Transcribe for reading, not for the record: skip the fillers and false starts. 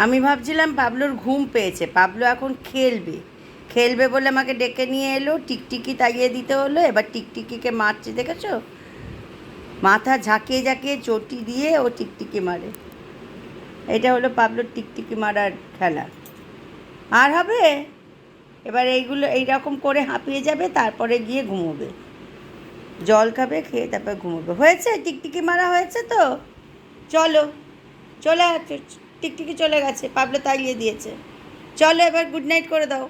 আমি ভাবছিলাম পাবলোর ঘুম পেয়েছে, পাবলো এখন খেলবে, খেলবে বলে আমাকে ডেকে নিয়ে এলো, টিকটিকি তাইয়ে দিতে হলো। এবার টিকটিকিকে মারছে, দেখেছো? মাথা ঝাঁকিয়ে ঝাঁকিয়ে চটি দিয়ে ও টিকটিকি মারে। এটা হলো পাবলোর টিকটিকি মারার খেলা। আর হবে? এবার এইগুলো এইরকম করে হাঁপিয়ে যাবে, তারপরে গিয়ে ঘুমোবে, জল খাবে, খেয়ে তারপর ঘুমোবে। হয়েছে? টিকটিকি মারা হয়েছে তো? চলো, চলে টিকটিকি চলে গেছে, পাবলো তাড়িয়ে দিয়েছে। চলো এবার গুড নাইট করে দাও।